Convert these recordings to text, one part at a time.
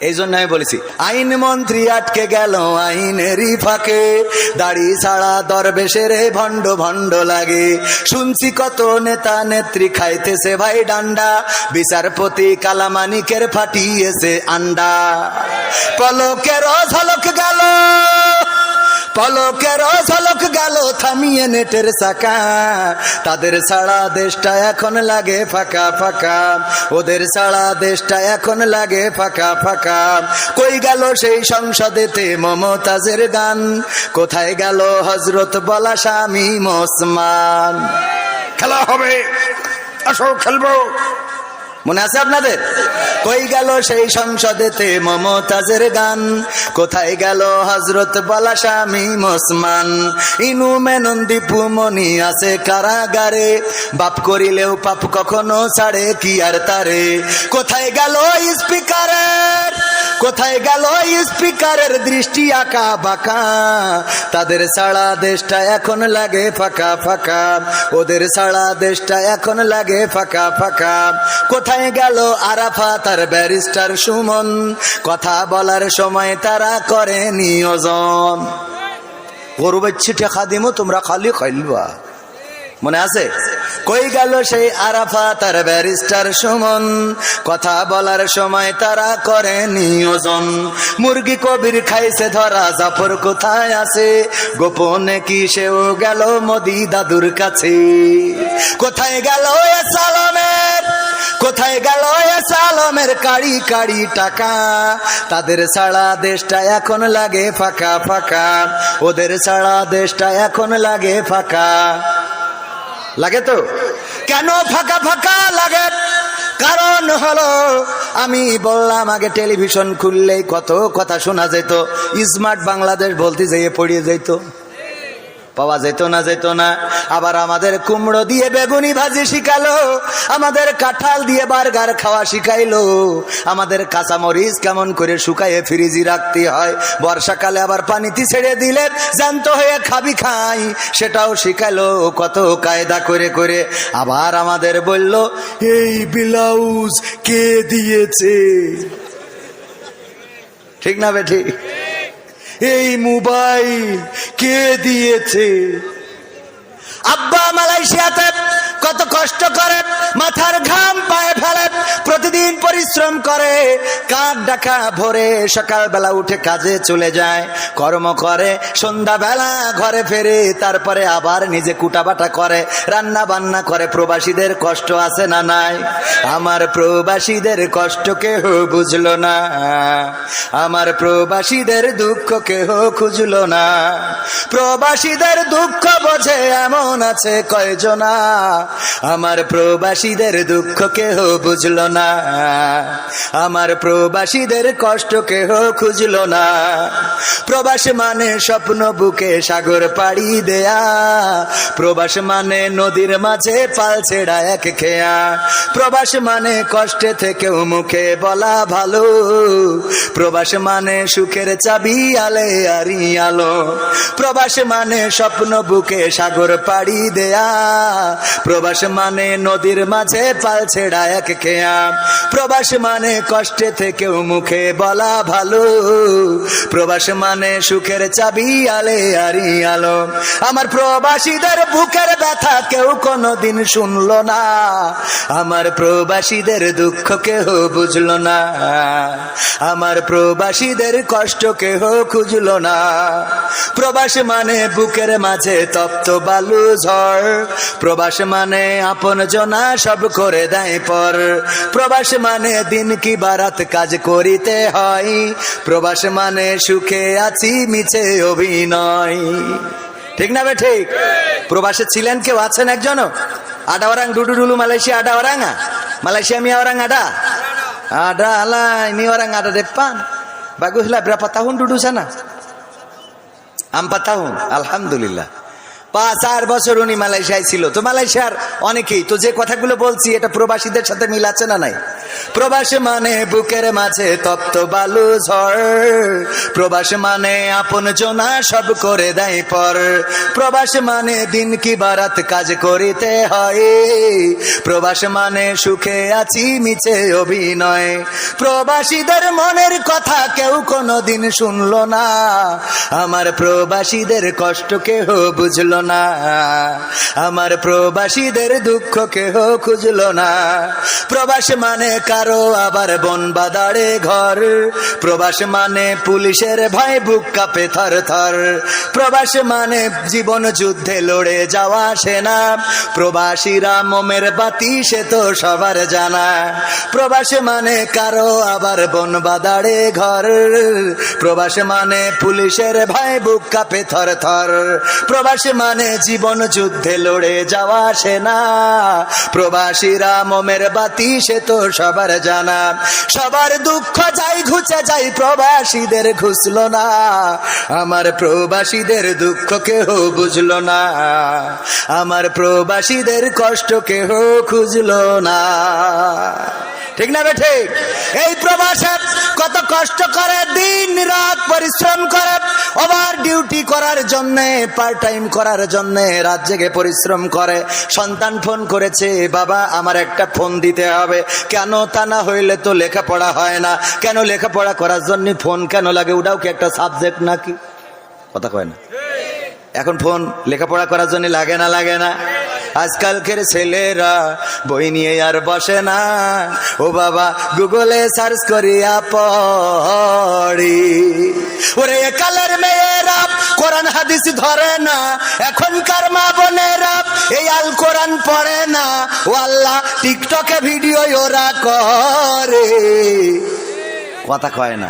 এই জন্য আমি বলেছি, আইন মন্ত্রী আটকে গেল আইনেরই ফাঁকে, দাড়ি ছাড়া দরবেশের ভণ্ড ভণ্ড লাগে। শুনছি কত নেতা নেত্রী খাইতেছে ভাই ডান্ডা, বিচারপতি কালামানিকের ফাটিয়েছে আন্ডা। পলকের ঝলক গেল, পলকের ঝলক গেল থামিয়ে নেটের চাকা, তাদের ছাড়া দেশটা এখন লাগে ফাঁকা ফাঁকা, ওদের ছাড়া দেশটা এখন লাগে ফাঁকা ফাঁকা। কই গেল সেই সংসদেতে মমতাজের গান, কোথায় গেল হজরত বলা স্বামী ওসমান? খেলা হবে, আসো খেলবো, মনে আছে আপনাদের? কই গেল সেই সংসদেতে মমতাজের গান, কোথায় গেল হজরত বলা স্বামী ওসমান? ইনু মেনন দীপু মনি আছে কারাগারে, বাপ করিলেও পাপ কখনো ছাড়ে কি আর তারে। কোথায় গেল স্পিকারের, কোথায় গেল স্পিকারের দৃষ্টি আঁকা বাঁকা, তাদের ছাড়া দেশটা এখন লাগে ফাঁকা ফাঁকা, ওদের ছাড়া দেশটা এখন লাগে ফাঁকা ফাঁকা। কোথায় গেল আরাফাত আর ব্যারিস্টার সুমন, কথা বলার সময় তারা করে নিয়োজন। গরু বাচ্চি টেকা দিমো তোমরা খালি খাইলবা, মনে আছে? কই গেল সেই আরাফাত আর ব্যারিস্টার সুমন, কথা বলার সময় তারা করে নিয়োজন। মুরগি কবির খাইছে ধরা, জাফর কোথায় আছে? গোপনে কি সেও গেল মোদি দাদুর কাছে? কোথায় গেল এ সালামের, কোথায় গেল এ সালামের কাড়ি কাড়ি টাকা, তাদের ছাড়া দেশটা এখন লাগে ফাঁকা ফাঁকা, ওদের ছাড়া দেশটা এখন লাগে ফাঁকা। লাগে তো? কেন ফাঁকা ফাঁকা লাগে? কারণ হলো, আমি বললাম আগে টেলিভিশন খুললেই কত কথা শোনা যেত, স্মার্ট বাংলাদেশ বলতে যেয়ে পড়িয়ে যেত, পাওয়া যেত না, যেত না। আবার আমাদের কুমড়ো দিয়ে বেগুনি ভাজি শিখালো, আমাদের কাঁঠাল দিয়ে বার্গার খাওয়া শিখাইলো, আমাদের কাঁচামরিচ কেমন করে শুকাইয়ে ফ্রিজে রাখতে হয়, বর্ষাকালে আবার পানিতে ছেড়ে দিলে জ্যান্ত হয়ে খাবি খাই, সেটাও শিখাইলো কত কায়দা করে করে। আবার আমাদের বলল, এই ব্লাউজ কে দিয়েছে? ঠিক না বেঠি? এই মোবাইল কে দিয়েছে? আব্বা মালয়েশিয়াতে কত কষ্ট করে, মাথার ঘাম পায়ে ফেলে, প্রতিদিন পরিশ্রম করে, কাক ডাকা ভোরে সকালবেলা উঠে কাজে চলে যায়, কর্ম করে, সন্ধ্যাবেলা ঘরে ফেরে, তারপরে আবার নিজে কুটাবাটা করে, রান্না বান্না করে। প্রবাসীদের কষ্ট আছে না নাই? আমার প্রবাসীদের কষ্ট কেহ বুঝলো না, আমার প্রবাসীদের দুঃখ কেহ খুঁজলো না। প্রবাসীদের দুঃখ বোঝে এমন আছে কয়জনা, আমার প্রবাসীদের দুঃখ কেহ বুঝলো না, আমার প্রবাসীদের কষ্ট কেহ খুঁজলো না। প্রবাস মানে স্বপ্ন বুকে সাগর পাড়ি দেয়া, প্রবাস মানে নদীর মাঝে পাল ছেড়া এক খেয়া, প্রবাস মানে কষ্টে থেকেও মুখে বলা ভালো, প্রবাস মানে সুখের চাবি আলে আরি আলো, প্রবাস মানে স্বপ্ন বুকে সাগর পাড়ি দেয়া, প্রবাস মানে নদীর মাঝে পাল ছেড়া এক খেয়া, প্রবাস মানে কষ্টে থেকেও মুখে বলা ভালো, প্রবাস মানে সুখের চাবি আলে আরি আলো। আমার প্রবাসীদের বুকের ব্যথা কেউ কোনোদিন শুনলো না, আমার প্রবাসীদের দুঃখ কেহ বুঝলো না, আমার প্রবাসীদের কষ্ট কেহ খুঁজলো না। প্রবাস মানে বুকের মাঝে তপ্ত বালু ঝড়, প্রবাস মানে আপন জনা সব করে দেয় পর, প্রবাস মানে দিন কি বারাত কাজ করিতে হয়, প্রবাস মানে সুখে আছি মিছে অভিনয়। ঠিক না বে ঠিক? প্রবাসে ছিলেন কেউ? আছেন একজনও? ada orang dulu Malaysia, ada orang nggak? Malaysia mi orang ada? Ada lah, ini orang ada depan. Baguslah. Berapa tahun duduk sana? 4 tahun. Alhamdulillah. 4 বছর উনি মালয়েশিয়ায় ছিল। তো মালয়েশিয়ার অনেকেই তো যে কথাগুলো বলছি এটা প্রবাসীদের সাথে মিল আছে না নাই? প্রবাস মানে বুকের মাঝে তপ্ত বালু ঝড়, প্রবাস মানে আপন জনা সব করে দেয় পর, প্রবাস মানে দিন কি বারাত কাজ করিতে হয়, প্রবাস মানে সুখে আছি মিছে অভিনয়। প্রবাসীদের মনের কথা কেউ কোনোদিন শুনলো না, আমার প্রবাসীদের কষ্ট কেহ বুঝলো না, আমার প্রবাসীদের দুঃখ কেহ খুঁজলো না। প্রবাস মানে কারো আবার বন বাদারে ঘর, প্রবাস মানে পুলিশের ভয় বুক কাঁপে থর থর, প্রবাস মানে জীবন যুদ্ধে লড়ে যাওয়া সেনা, প্রবাসীরা মোমের বাতি সে তো সবার জানা। প্রবাস মানে কারো আবার বন বাদারে ঘর, প্রবাস মানে পুলিশের ভয় বুক কাঁপে থর থর, প্রবাস মানে জীবন যুদ্ধে লড়ে যাওয়া সেনা, প্রবাসীরা মোমের বাতি সে তো সবার জানা। সবার দুঃখ যাই ঘুচে যাই প্রবাসীদের ঘুষলো না, আমার প্রবাসীদের দুঃখ কেহ বুঝলো না, আমার প্রবাসীদের কষ্ট কেহ খুঁজলো না। ঠিক না বেঠে? এই প্রবাসে কত কষ্ট করে, দিন রাত পরিশ্রম করে, ওভার ডিউটি করার জন্যে, পার্ট টাইম করার জন্যে রাত জেগে পরিশ্রম করে। সন্তান ফোন করেছে, বাবা আমার একটা ফোন দিতে হবে। কেন? তা না হইলে তো লেখাপড়া হয় না। কেন? লেখাপড়া করার জন্য ফোন কেন লাগে? ওটাও কি একটা সাবজেক্ট নাকি? কথা কয় না। এখন ফোন লেখাপড়া করার জন্য লাগে না? লাগে না? আজকালকের ছেলেরা বই নিয়ে আর বসে না, ও বাবা গুগলে সার্চ করিয়া পড়ি। ওরে কালের মেয়েরা কোরআন হাদিস ধরে না, এখনকার মা বোনেরা এই আল কোরআন পড়ে না, ও আল্লাহ টিকটকে ভিডিও ওরা করে। কথা কয় না।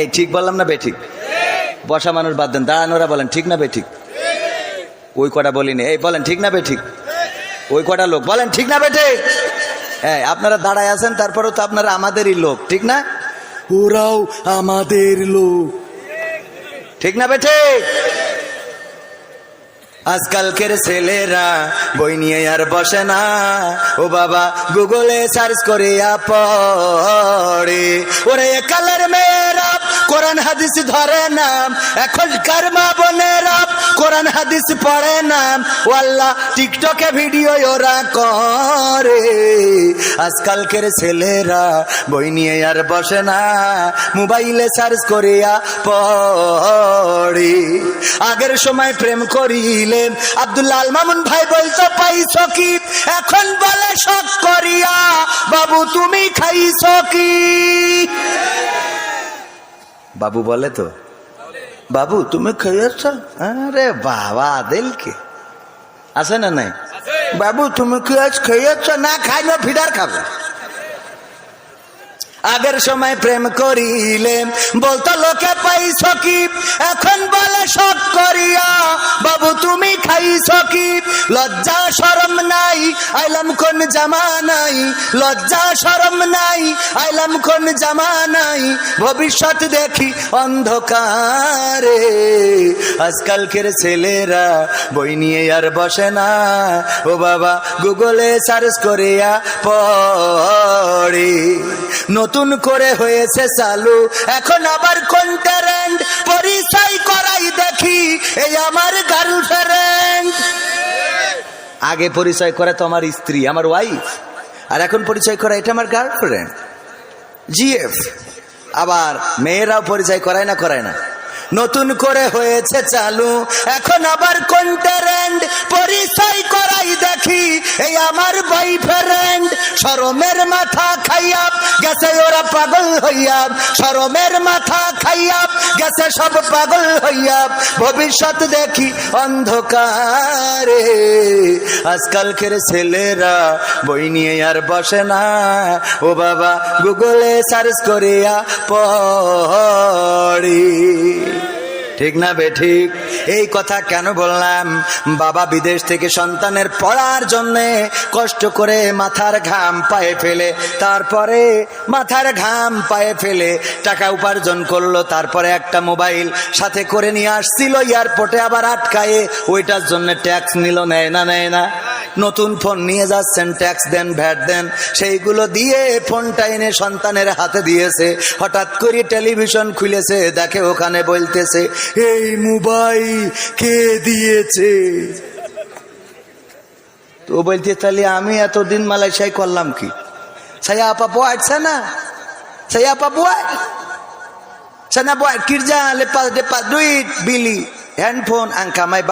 এই ঠিক বললাম না বেঠিক? বসা মানুষ বাদ দেন, দাঁড়ানোরা বলেন ঠিক না বেঠিক? ওই কটা বলিনি, এই বলেন ঠিক না বেঠিক? ওই কটা লোক বলেন ঠিক না বেঠিক? হ্যাঁ, আপনারা দাঁড়ায় আছেন, তারপরেও তো আপনারা আমাদেরই লোক, ঠিক না? ওরাও আমাদের লোক, ঠিক না বেঠিক? আজকালকের ছেলেরা বই নিয়ে আর বসে না, ও বাবা গুগলে সার্চ করিয়া পড়ে। ওরে কালের মেয়েরা কোরআন হাদিস ধরে না, এখনকার মা বোনেরা কোরআন হাদিস পড়ে না, ও আল্লাহ টিকটকে ভিডিও ওরা করে। আজকালকের ছেলেরা বই নিয়ে আর বসে না, মোবাইলে সার্চ করিয়া পড়ে। আগের সময় প্রেম করিলে আব্দুল্লাহ আল মামুন ভাই বলতো পাইছো কি, এখন বলে শখ করিয়া বাবু তুমি খাইছো কি। বাবু বলে তো, বাবু তুমি খাইয়েছ? আরে বাবা দিলকে আছে না নাই? বাবু তুমি কি আজ খাইয়েছ? না খাইলে ফিডার খাবে। আগের সময় প্রেম করিলে বলতো লোকে পাইছো কি, এখন বলে শখ করিয়া বাবু তুমি খাইছো কি। লজ্জা শরম নাই আইলাম কোন জামানাই, লজ্জা শরম নাই আইলাম কোন জামানাই, ভবিষ্যৎ দেখি অন্ধকারে। আজকালকের ছেলেরা বই নিয়ে আর বসে না, ও বাবা গুগলে সার্চ করিয়া পড়ে। নতুন করে হয়েছে চালু এখন আবার কোন ট্রেন্ড, পরিচয় করাই দেখি এই আমার গার্লফ্রেন্ড। আগে পরিচয় করে তো আমার স্ত্রী, আমার ওয়াইফ, আর এখন পরিচয় করা এটা আমার গার্লফ্রেন্ড, জিএফ। আবার মেয়েরাও পরিচয় করায় না? করায় না? নতুন করে হয়েছে চালু এখন আবার কোন ট্রেন্ড, পরিচয় করাই দেখি এই আমার বয়ফ্রেন্ড। শরমের মাথা খাইয়া গেছে ওরা পাগল হইয়া, শরমের মাথা খাইয়া গেছে সব পাগল হইয়া, ভবিষ্যৎ দেখি অন্ধকারে। আজকালকের ছেলেরা বই নিয়ে আর বসে না, ও বাবা গুগলে সার্চ করিয়া পড়ি। ঠিক না বেঠিক? এই কথা কেন বললাম? বাবা বিদেশ থেকে সন্তানের পড়ার জন্য কষ্ট করে মাথার ঘাম পায়ে ফেলে, তারপরে মাথার ঘাম পায়ে ফেলে টাকা উপার্জন করলো, তারপরে একটা মোবাইল সাথে করে নিয়ে আসছিল এয়ারপোর্টে, আবার আটকায়ে ওইটার জন্য ট্যাক্স নিল, নেয় না? নেয় না? নতুন ফোন নিয়ে যাচ্ছেন, ট্যাক্স দেন, ভ্যাট দেন, সেইগুলো দিয়ে ফোনটা এনে সন্তানের হাতে দিয়েছে। হঠাৎ করে টেলিভিশন খুলেছে, দেখে ওখানে বলতেছে এই মোবাইল কে দিয়েছে? তো বলতে তাহলে আমি এতদিন মালয়েশিয়ায় করলাম কি? saya apa buat sana? Saya apa buat? Sana buat kerja, lepas dapat duit beli handphone, angka mai